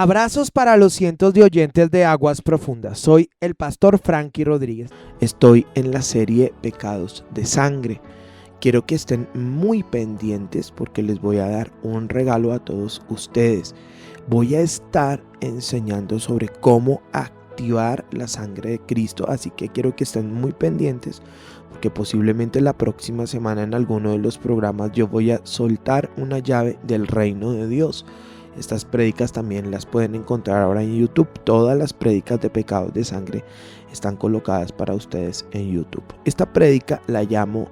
Abrazos para los cientos de oyentes de Aguas Profundas. Soy el pastor Frankie Rodríguez. Estoy en la serie Pecados de Sangre. Quiero que estén muy pendientes porque les voy a dar un regalo a todos ustedes. Voy a estar enseñando sobre cómo activar la sangre de Cristo, así que quiero que estén muy pendientes porque posiblemente la próxima semana en alguno de los programas yo voy a soltar una llave del reino de Dios. Estas prédicas también las pueden encontrar ahora en YouTube. Todas las prédicas de pecados de sangre están colocadas para ustedes en YouTube. Esta prédica la llamo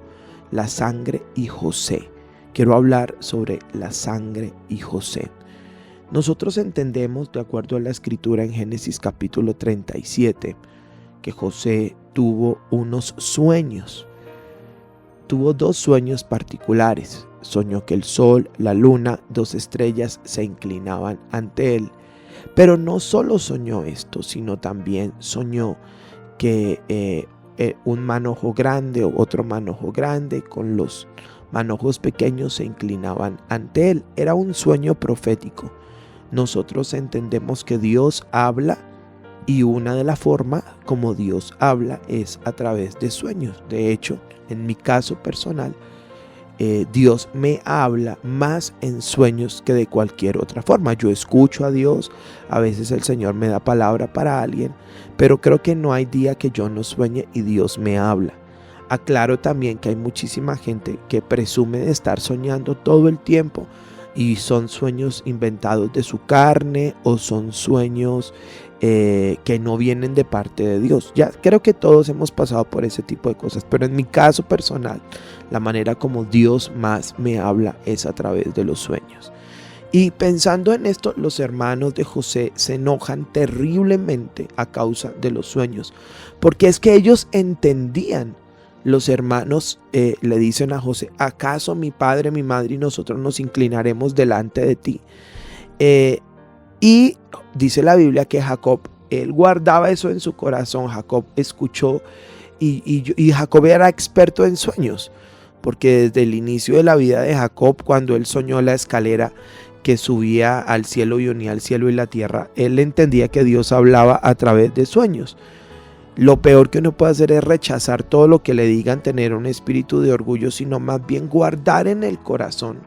La Sangre y José. Quiero hablar sobre la sangre y José. Nosotros entendemos, de acuerdo a la escritura en Génesis capítulo 37, que José tuvo unos sueños. Tuvo dos sueños particulares. Soñó que el sol, la luna, dos estrellas se inclinaban ante él. Pero no solo soñó esto, sino también soñó que un manojo grande o otro manojo grande con los manojos pequeños se inclinaban ante él. Era un sueño profético. Nosotros entendemos que Dios habla y una de las formas como Dios habla es a través de sueños. De hecho, en mi caso personal, Dios me habla más en sueños que de cualquier otra forma. Yo escucho a Dios, a veces el Señor me da palabra para alguien, pero creo que no hay día que yo no sueñe y Dios me habla. Aclaro también que hay muchísima gente que presume de estar soñando todo el tiempo y son sueños inventados de su carne o son sueños que no vienen de parte de Dios. Ya creo que todos hemos pasado por ese tipo de cosas, pero en mi caso personal, la manera como Dios más me habla es a través de los sueños. Y pensando en esto, los hermanos de José se enojan terriblemente a causa de los sueños, porque es que ellos entendían. Los hermanos le dicen a José: ¿acaso mi padre, mi madre y nosotros nos inclinaremos delante de ti? Y dice la Biblia que Jacob, él guardaba eso en su corazón. Jacob escuchó y Jacob era experto en sueños, porque desde el inicio de la vida de Jacob, cuando él soñó la escalera que subía al cielo y unía al cielo y la tierra, él entendía que Dios hablaba a través de sueños. Lo peor que uno puede hacer es rechazar todo lo que le digan, tener un espíritu de orgullo, sino más bien guardar en el corazón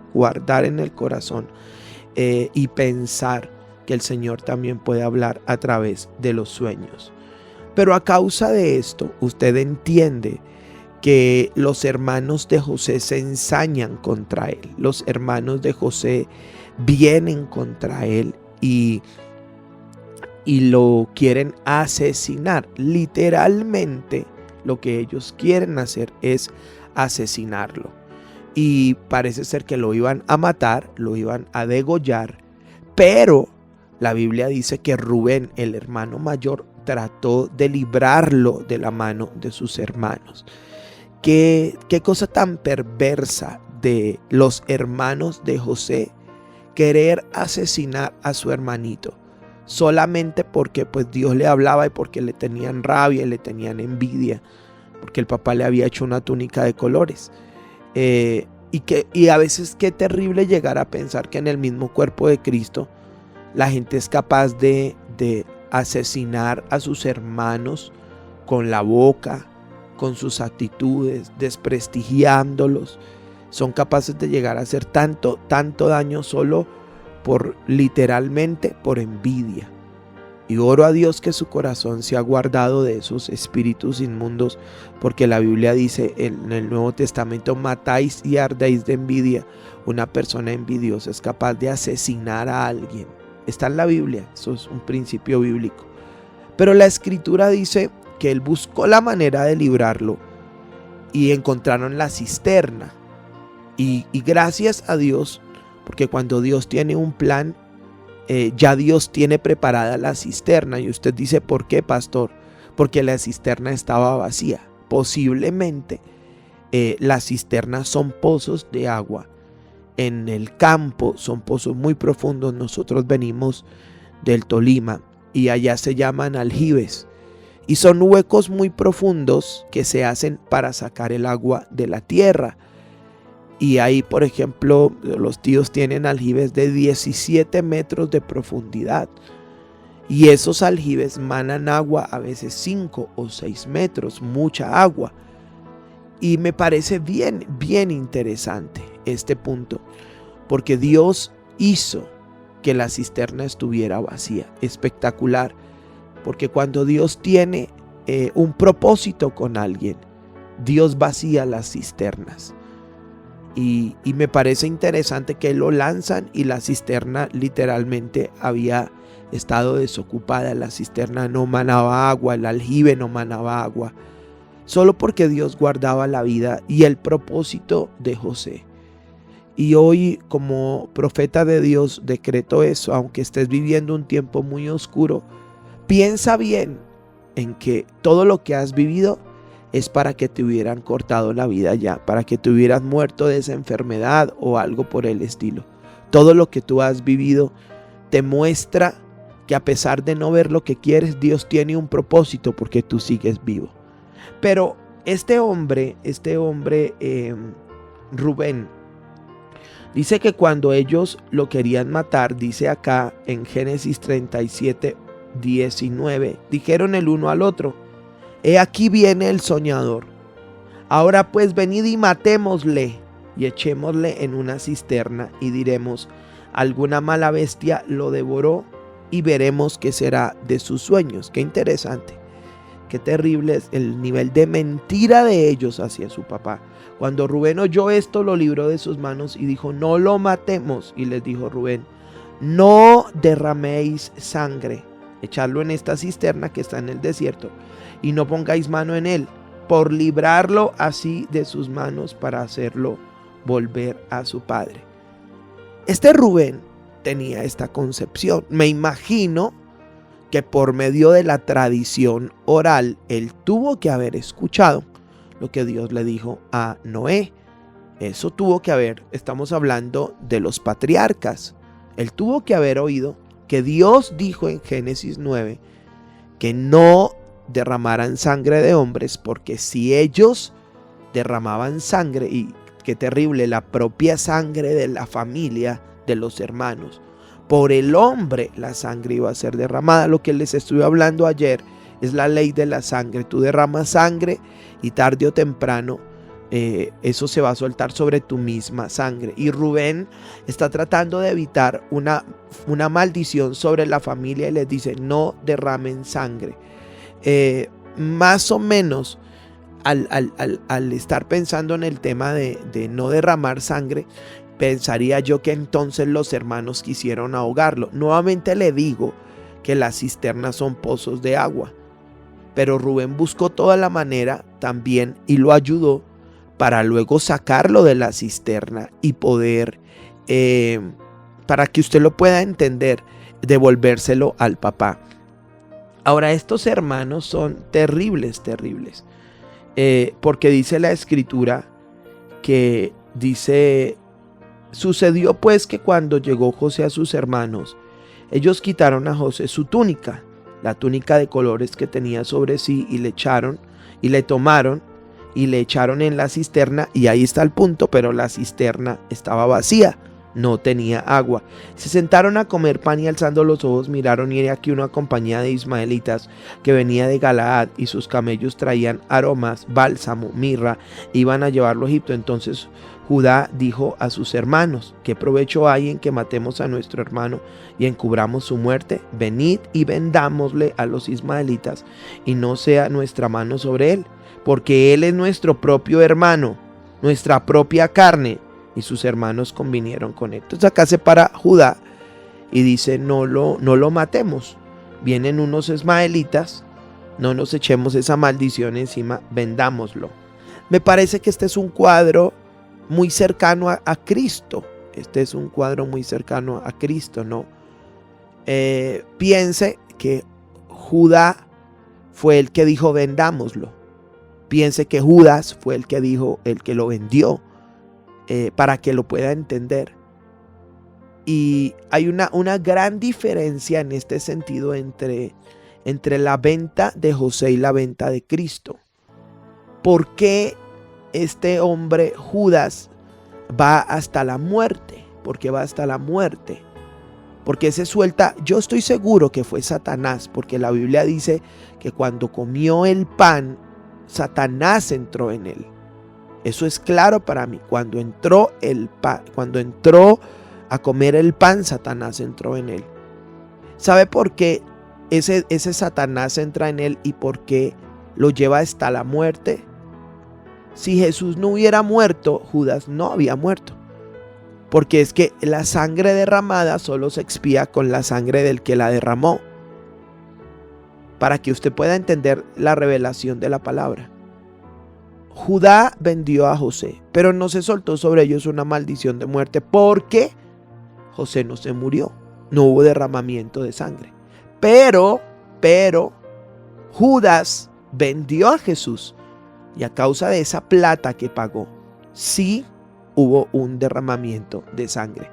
y pensar que el Señor también puede hablar a través de los sueños. Pero a causa de esto, usted entiende que los hermanos de José se ensañan contra él. Los hermanos de José vienen contra él y lo quieren asesinar. Literalmente lo que ellos quieren hacer es asesinarlo. Y parece ser que lo iban a matar, lo iban a degollar, pero la Biblia dice que Rubén, el hermano mayor, trató de librarlo de la mano de sus hermanos. Qué cosa tan perversa de los hermanos de José, querer asesinar a su hermanito solamente porque pues Dios le hablaba y porque le tenían rabia y le tenían envidia, porque el papá le había hecho una túnica de colores. Y a veces qué terrible llegar a pensar que en el mismo cuerpo de Cristo la gente es capaz de asesinar a sus hermanos con la boca, con sus actitudes, desprestigiándolos. Son capaces de llegar a hacer tanto daño solo literalmente por envidia. Y oro a Dios que su corazón sea guardado de esos espíritus inmundos, porque la Biblia dice en el Nuevo Testamento: matáis y ardéis de envidia. Una persona envidiosa es capaz de asesinar a alguien. Está en la Biblia, eso es un principio bíblico. Pero la escritura dice que él buscó la manera de librarlo y encontraron la cisterna. Y gracias a Dios, porque cuando Dios tiene un plan, ya Dios tiene preparada la cisterna. Y usted dice: ¿por qué, pastor? Porque la cisterna estaba vacía. Posiblemente las cisternas son pozos de agua. En el campo son pozos muy profundos. Nosotros venimos del Tolima y allá se llaman aljibes. Y son huecos muy profundos que se hacen para sacar el agua de la tierra. Y ahí, por ejemplo, los tíos tienen aljibes de 17 metros de profundidad. Y esos aljibes manan agua a veces 5 o 6 metros, mucha agua. Y me parece bien interesante este punto, porque Dios hizo que la cisterna estuviera vacía. Espectacular, porque cuando Dios tiene un propósito con alguien, Dios vacía las cisternas. Y me parece interesante que lo lanzan y la cisterna literalmente había estado desocupada. La cisterna no manaba agua, el aljibe no manaba agua, solo porque Dios guardaba la vida y el propósito de José. Y hoy, como profeta de Dios, decreto eso. Aunque estés viviendo un tiempo muy oscuro, piensa bien en que todo lo que has vivido es para que te hubieran cortado la vida ya, para que te hubieras muerto de esa enfermedad o algo por el estilo. Todo lo que tú has vivido te muestra que a pesar de no ver lo que quieres, Dios tiene un propósito porque tú sigues vivo. Pero este hombre, Rubén, dice que cuando ellos lo querían matar, dice acá en Génesis 37, 19, dijeron el uno al otro: he aquí viene el soñador. Ahora pues venid y matémosle y echémosle en una cisterna y diremos: alguna mala bestia lo devoró y veremos qué será de sus sueños. Qué interesante, qué terrible es el nivel de mentira de ellos hacia su papá. Cuando Rubén oyó esto, lo libró de sus manos y dijo: no lo matemos. Y les dijo Rubén: no derraméis sangre, echadlo en esta cisterna que está en el desierto y no pongáis mano en él, por librarlo así de sus manos para hacerlo volver a su padre. Este Rubén tenía esta concepción. Me imagino que por medio de la tradición oral, él tuvo que haber escuchado lo que Dios le dijo a Noé. Eso tuvo que haber, estamos hablando de los patriarcas. Él tuvo que haber oído que Dios dijo en Génesis 9 que no derramaran sangre de hombres, porque si ellos derramaban sangre, y qué terrible, la propia sangre de la familia, de los hermanos, por el hombre la sangre iba a ser derramada. Lo que les estuve hablando ayer es la ley de la sangre. Tú derramas sangre y tarde o temprano eso se va a soltar sobre tu misma sangre. Y Rubén está tratando de evitar una maldición sobre la familia y les dice: no derramen sangre. Más o menos al estar pensando en el tema de no derramar sangre, pensaría yo que entonces los hermanos quisieron ahogarlo. Nuevamente le digo que las cisternas son pozos de agua, pero Rubén buscó toda la manera también y lo ayudó para luego sacarlo de la cisterna y poder, para que usted lo pueda entender, devolvérselo al papá. Ahora, estos hermanos son terribles, porque dice la escritura que dice: sucedió pues que cuando llegó José a sus hermanos, ellos quitaron a José su túnica, la túnica de colores que tenía sobre sí, y le tomaron y le echaron en la cisterna. Y ahí está el punto, pero la cisterna estaba vacía, no tenía agua. Se sentaron a comer pan y alzando los ojos miraron, y era aquí una compañía de ismaelitas que venía de Galaad, y sus camellos traían aromas, bálsamo, mirra, e iban a llevarlo a Egipto. Entonces Judá dijo a sus hermanos: ¿qué provecho hay en que matemos a nuestro hermano y encubramos su muerte? Venid y vendámosle a los ismaelitas, y no sea nuestra mano sobre él, porque él es nuestro propio hermano, nuestra propia carne. Y sus hermanos convinieron con él. Entonces acá se para Judá y dice: no lo matemos. Vienen unos ismaelitas, no nos echemos esa maldición encima, vendámoslo. Me parece que este es un cuadro muy cercano a Cristo. Este es un cuadro muy cercano a Cristo, ¿no? Piense que Judá fue el que dijo: vendámoslo. Piense que Judas fue el que dijo, el que lo vendió, para que lo pueda entender. Y hay una gran diferencia en este sentido entre la venta de José y la venta de Cristo. ¿Por qué este hombre Judas va hasta la muerte. ¿Por qué va hasta la muerte? Porque se suelta, yo estoy seguro que fue Satanás, porque la Biblia dice que cuando comió el pan, Satanás entró en él. Eso es claro para mí. Cuando entró a comer el pan, Satanás entró en él. ¿Sabe por qué ese Satanás entra en él y por qué lo lleva hasta la muerte? Si Jesús no hubiera muerto, Judas no había muerto. Porque es que la sangre derramada solo se expía con la sangre del que la derramó. Para que usted pueda entender la revelación de la palabra. Judá vendió a José, pero no se soltó sobre ellos una maldición de muerte porque José no se murió. No hubo derramamiento de sangre. Pero Judas vendió a Jesús y a causa de esa plata que pagó, sí hubo un derramamiento de sangre.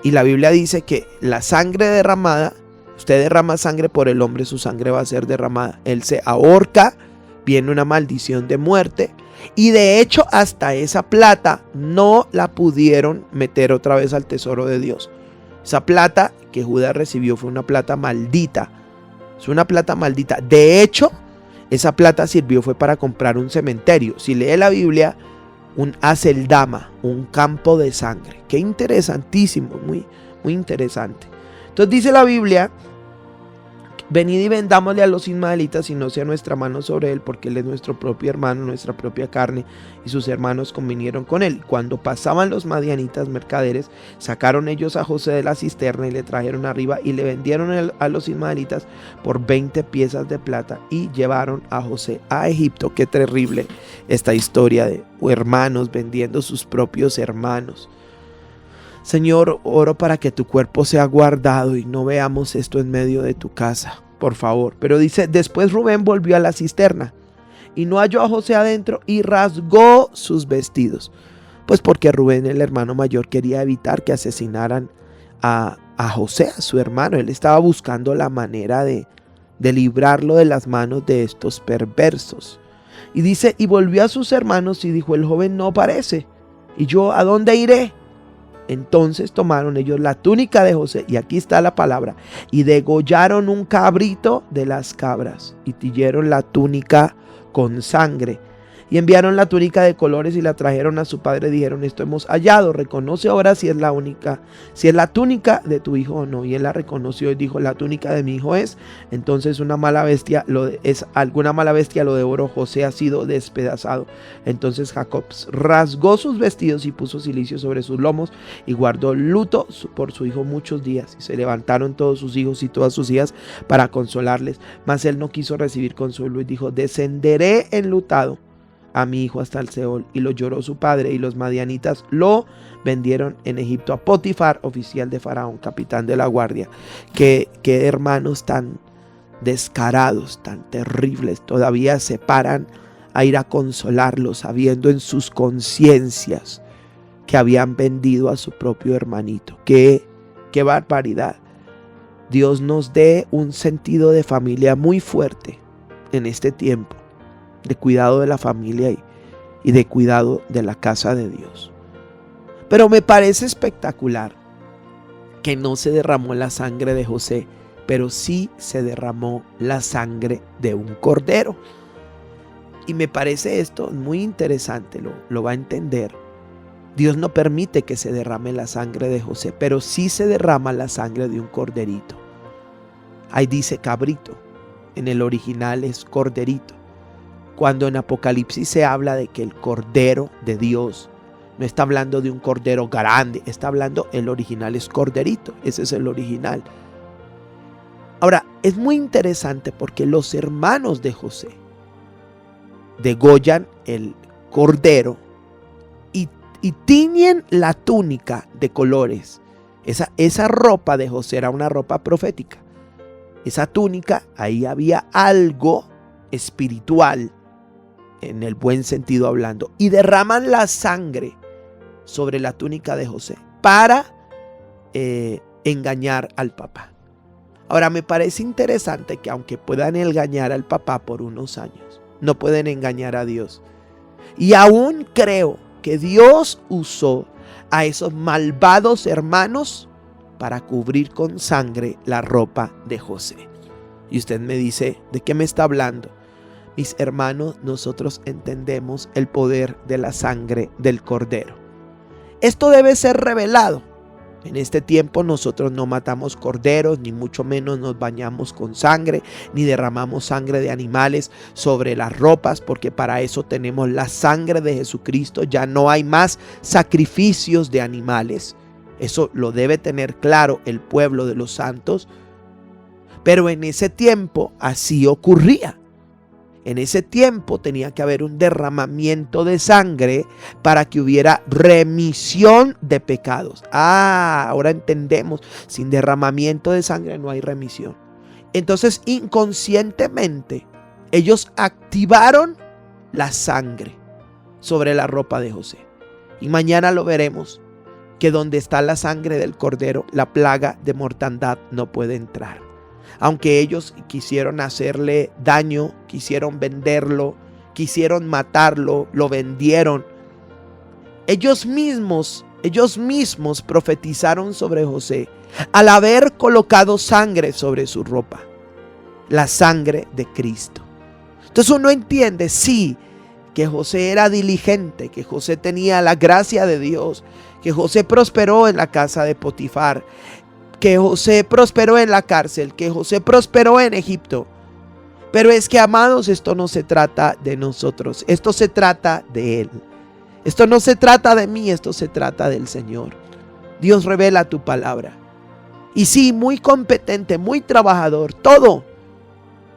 Y la Biblia dice que la sangre derramada, usted derrama sangre por el hombre, su sangre va a ser derramada. Él se ahorca, viene una maldición de muerte. Y de hecho hasta esa plata no la pudieron meter otra vez al tesoro de Dios. Esa plata que Judas recibió fue una plata maldita. Es una plata maldita. De hecho, esa plata fue para comprar un cementerio. Si lee la Biblia, un Aceldama, un campo de sangre. Qué interesantísimo, muy, muy interesante. Entonces dice la Biblia: venid y vendámosle a los ismaelitas y no sea nuestra mano sobre él, porque él es nuestro propio hermano, nuestra propia carne, y sus hermanos convinieron con él. Cuando pasaban los madianitas mercaderes, sacaron ellos a José de la cisterna y le trajeron arriba y le vendieron a los ismaelitas por 20 piezas de plata y llevaron a José a Egipto. Qué terrible esta historia de hermanos vendiendo sus propios hermanos. Señor, oro para que tu cuerpo sea guardado y no veamos esto en medio de tu casa, por favor. Pero dice: después Rubén volvió a la cisterna y no halló a José adentro y rasgó sus vestidos. Pues porque Rubén, el hermano mayor, quería evitar que asesinaran a José, a su hermano. Él estaba buscando la manera de librarlo de las manos de estos perversos. Y dice: y volvió a sus hermanos y dijo: el joven no parece. ¿Y yo a dónde iré? Entonces tomaron ellos la túnica de José, y aquí está la palabra, y degollaron un cabrito de las cabras, y tillieron la túnica con sangre, y enviaron la túnica de colores y la trajeron a su padre. Dijeron: esto hemos hallado, reconoce ahora si es la túnica de tu hijo o no. Y él la reconoció y dijo: la túnica de mi hijo es. Entonces alguna mala bestia lo devoró. José ha sido despedazado. Entonces Jacob rasgó sus vestidos y puso cilicio sobre sus lomos y guardó luto por su hijo muchos días. Y se levantaron todos sus hijos y todas sus hijas para consolarles, mas él no quiso recibir consuelo y dijo: descenderé enlutado a mi hijo hasta el Seol. Y lo lloró su padre, y los madianitas lo vendieron en Egipto a Potifar, oficial de Faraón, capitán de la guardia. Qué hermanos tan descarados, tan terribles, todavía se paran a ir a consolarlos, sabiendo en sus conciencias que habían vendido a su propio hermanito. Qué barbaridad. Dios nos dé un sentido de familia muy fuerte en este tiempo, de cuidado de la familia y de cuidado de la casa de Dios. Pero me parece espectacular que no se derramó la sangre de José, pero sí se derramó la sangre de un cordero. Y me parece esto muy interesante, lo va a entender. Dios no permite que se derrame la sangre de José, pero sí se derrama la sangre de un corderito. Ahí dice cabrito, en el original es corderito. Cuando en Apocalipsis se habla de que el Cordero de Dios, no está hablando de un cordero grande, está hablando, el original es corderito, ese es el original. Ahora, es muy interesante porque los hermanos de José degollan el cordero y tiñen la túnica de colores. Esa ropa de José era una ropa profética. Esa túnica, ahí había algo espiritual, en el buen sentido hablando, y derraman la sangre sobre la túnica de José para engañar al papá. Ahora, me parece interesante que aunque puedan engañar al papá por unos años, no pueden engañar a Dios. Y aún creo que Dios usó a esos malvados hermanos para cubrir con sangre la ropa de José. Y usted me dice, ¿de qué me está hablando? Mis hermanos, nosotros entendemos el poder de la sangre del Cordero. Esto debe ser revelado. En este tiempo nosotros no matamos corderos, ni mucho menos nos bañamos con sangre, ni derramamos sangre de animales sobre las ropas, porque para eso tenemos la sangre de Jesucristo. Ya no hay más sacrificios de animales. Eso lo debe tener claro el pueblo de los santos. Pero en ese tiempo así ocurría. En ese tiempo tenía que haber un derramamiento de sangre para que hubiera remisión de pecados. Ahora entendemos, sin derramamiento de sangre no hay remisión. Entonces, inconscientemente, ellos activaron la sangre sobre la ropa de José. Y mañana lo veremos, que donde está la sangre del Cordero, la plaga de mortandad no puede entrar. Aunque ellos quisieron hacerle daño, quisieron venderlo, quisieron matarlo, lo vendieron. Ellos mismos profetizaron sobre José al haber colocado sangre sobre su ropa. La sangre de Cristo. Entonces uno entiende, sí, que José era diligente, que José tenía la gracia de Dios, que José prosperó en la casa de Potifar, que José prosperó en la cárcel, que José prosperó en Egipto. Pero es que, amados, esto no se trata de nosotros, esto se trata de Él. Esto no se trata de mí, esto se trata del Señor. Dios revela tu palabra. Y sí, muy competente, muy trabajador, todo.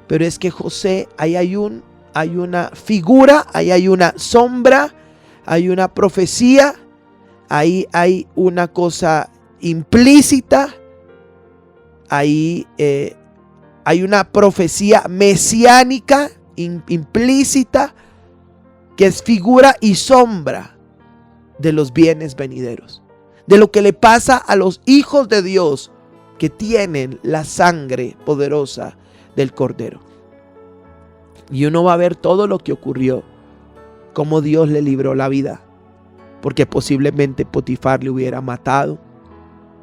Pero es que José, ahí hay una figura, ahí hay una sombra, hay una profecía, ahí hay una cosa implícita. Ahí hay una profecía mesiánica implícita que es figura y sombra de los bienes venideros, de lo que le pasa a los hijos de Dios que tienen la sangre poderosa del Cordero. Y uno va a ver todo lo que ocurrió, cómo Dios le libró la vida, porque posiblemente Potifar le hubiera matado.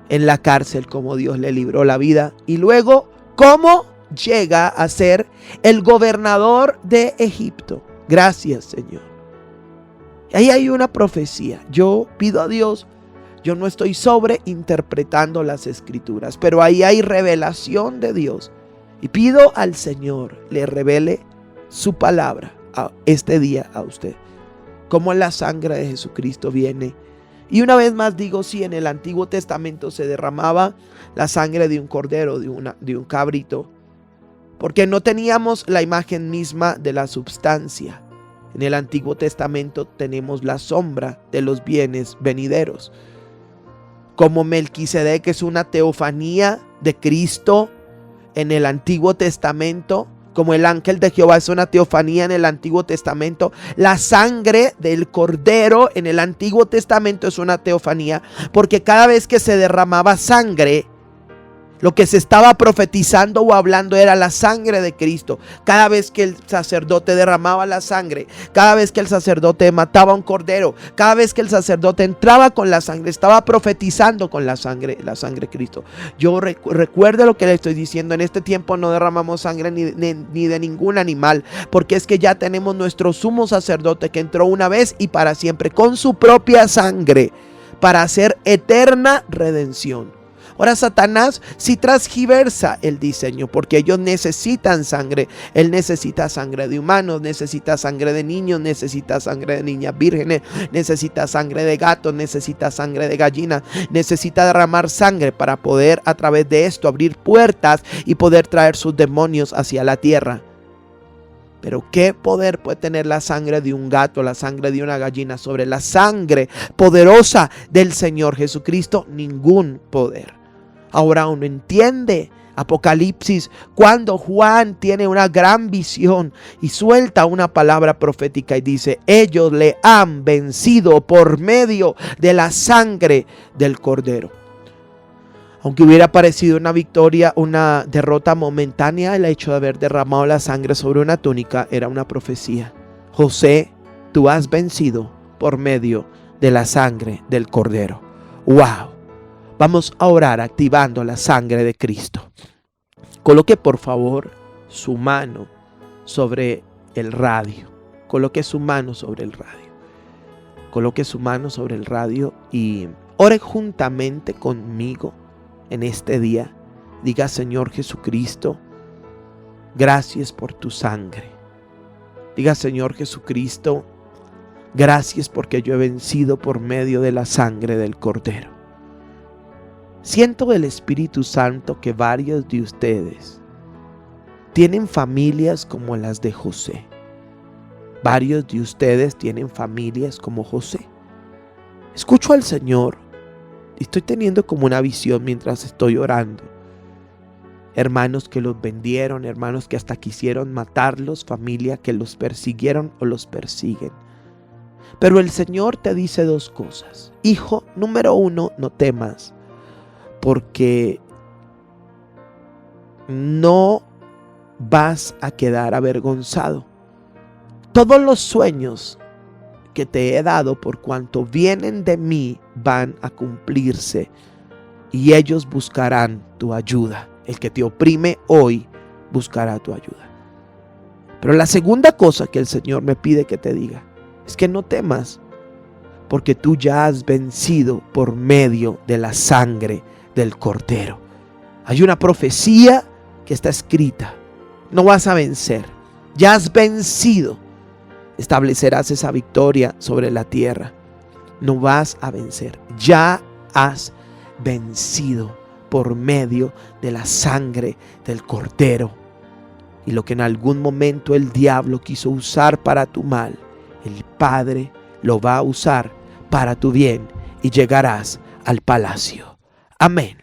En la cárcel, como Dios le libró la vida. Y luego, cómo llega a ser el gobernador de Egipto. Gracias, Señor. Ahí hay una profecía. Yo pido a Dios, yo no estoy sobreinterpretando las escrituras, pero ahí hay revelación de Dios. Y pido al Señor le revele su palabra a este día a usted. Cómo la sangre de Jesucristo viene. Y una vez más digo, sí, en el Antiguo Testamento se derramaba la sangre de un cordero, de un cabrito, porque no teníamos la imagen misma de la substancia. En el Antiguo Testamento tenemos la sombra de los bienes venideros. Como Melquisedec es una teofanía de Cristo en el Antiguo Testamento, como el ángel de Jehová es una teofanía en el Antiguo Testamento, la sangre del Cordero en el Antiguo Testamento es una teofanía, porque cada vez que se derramaba sangre, lo que se estaba profetizando o hablando era la sangre de Cristo. Cada vez que el sacerdote derramaba la sangre, cada vez que el sacerdote mataba a un cordero, cada vez que el sacerdote entraba con la sangre, estaba profetizando con la sangre de Cristo. Yo recuerde lo que le estoy diciendo, en este tiempo no derramamos sangre ni de ningún animal, porque es que ya tenemos nuestro sumo sacerdote que entró una vez y para siempre con su propia sangre para hacer eterna redención. Ahora Satanás sí transgiversa el diseño, porque ellos necesitan sangre. Él necesita sangre de humanos, necesita sangre de niños, necesita sangre de niñas vírgenes, necesita sangre de gatos, necesita sangre de gallinas, necesita derramar sangre para poder a través de esto abrir puertas y poder traer sus demonios hacia la tierra. Pero ¿qué poder puede tener la sangre de un gato, la sangre de una gallina sobre la sangre poderosa del Señor Jesucristo? Ningún poder. Ahora uno entiende Apocalipsis cuando Juan tiene una gran visión y suelta una palabra profética y dice: ellos le han vencido por medio de la sangre del Cordero. Aunque hubiera parecido una victoria, una derrota momentánea, el hecho de haber derramado la sangre sobre una túnica era una profecía. José, tú has vencido por medio de la sangre del Cordero. ¡Wow! Vamos a orar activando la sangre de Cristo. Coloque por favor su mano sobre el radio. Coloque su mano sobre el radio. Coloque su mano sobre el radio y ore juntamente conmigo en este día. Diga: Señor Jesucristo, gracias por tu sangre. Diga: Señor Jesucristo, gracias porque yo he vencido por medio de la sangre del Cordero. Siento del Espíritu Santo que varios de ustedes tienen familias como las de José. Varios de ustedes tienen familias como José. Escucho al Señor y estoy teniendo como una visión mientras estoy orando. Hermanos que los vendieron, hermanos que hasta quisieron matarlos, familia que los persiguieron o los persiguen. Pero el Señor te dice dos cosas. Hijo, número uno, no temas, porque no vas a quedar avergonzado. Todos los sueños que te he dado, por cuanto vienen de mí, van a cumplirse y ellos buscarán tu ayuda. El que te oprime hoy buscará tu ayuda. Pero la segunda cosa que el Señor me pide que te diga es que no temas, porque tú ya has vencido por medio de la sangre del Cordero. Hay una profecía que está escrita: no vas a vencer, ya has vencido. Establecerás esa victoria sobre la tierra. No vas a vencer, ya has vencido por medio de la sangre del Cordero. Y lo que en algún momento el diablo quiso usar para tu mal, el Padre lo va a usar para tu bien y llegarás al palacio. Amén.